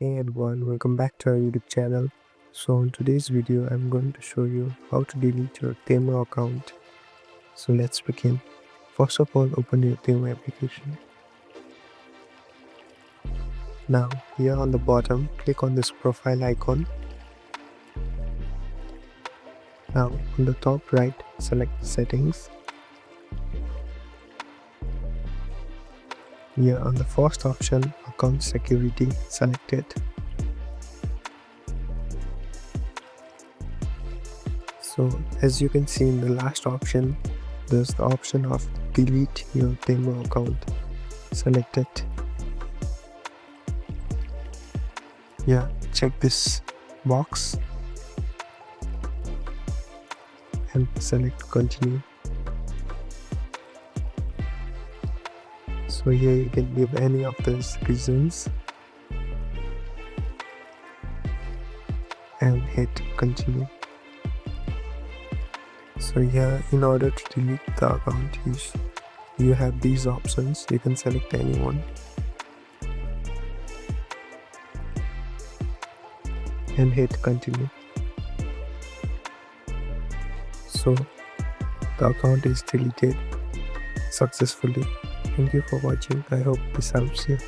Hey everyone, welcome back to our YouTube channel. So in today's video, I'm going to show you how to delete your Temu account. So let's begin. First of all, open your Temu application. Now here on the bottom, click on this profile icon. Now on the top right, select settings. Here on the first option, account security, select it. So as you can see in the last option, there's the option of delete your Temu account. Select it. Yeah, check this box and select continue. So here you can give any of those reasons and hit continue. So here, in order to delete the account, you have these options. You can select any one and hit continue. So the account is deleted successfully. Thank you for watching. I hope this helps you.